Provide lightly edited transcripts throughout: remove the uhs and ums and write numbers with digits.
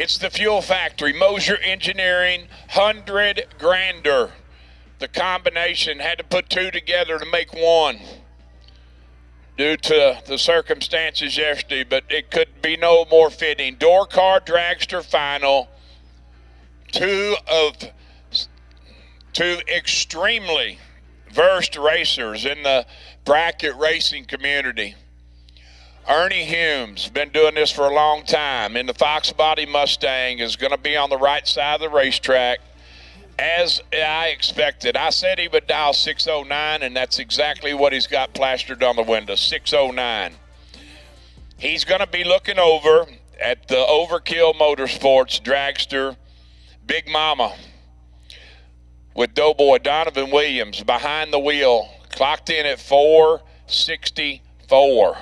It's the Fuel Factory, Moser Engineering, 100 grander. The combination had to put two together to make one due to the circumstances yesterday, but it could be no more fitting. Door car dragster final. Two extremely versed racers in the bracket racing community. Ernie Humes, been doing this for a long time, in the Fox Body Mustang, is going to be on the right side of the racetrack, as I expected. I said he would dial 609, and that's exactly what he's got plastered on the window, 609. He's going to be looking over at the Overkill Motorsports dragster, Big Mama, with Doughboy Donovan Williams behind the wheel, clocked in at 464.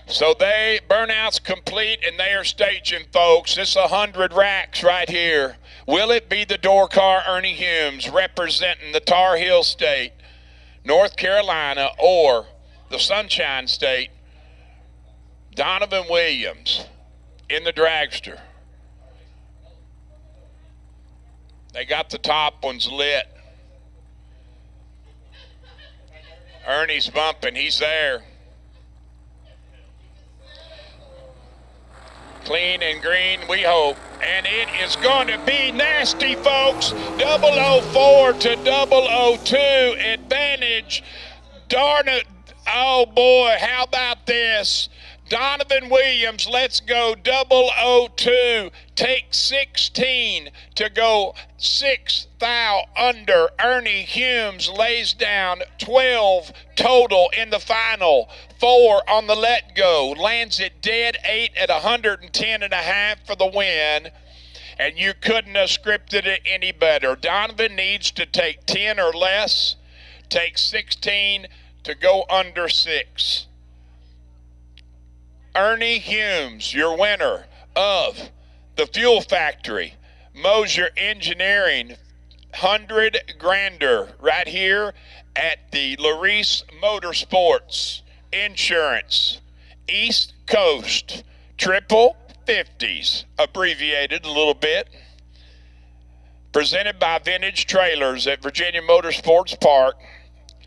So burnout's complete, and they are staging, folks. This is 100 racks right here. Will it be the door car Ernie Humes representing the Tar Heel State, North Carolina, or the Sunshine State, Donovan Williams in the dragster? They got the top ones lit. Ernie's bumping. He's there. Clean and green, we hope. And it is going to be nasty, folks. 004 to 002 advantage. Darn it. Oh, boy, how about this? Donovan Williams, let's go 002. Take 16 to go 6 thou under. Ernie Humes lays down 12 total in the final. 4 on the let go. Lands it dead 8 at 110.5 for the win. And you couldn't have scripted it any better. Donovan needs to take 10 or less. Take 16 to go under 6. Ernie Humes, your winner of the Fuel Factory, Moser Engineering, 100 grander right here at the Larice Motorsports Insurance East Coast Triple 50s, abbreviated a little bit. Presented by Vintage Trailers at Virginia Motorsports Park.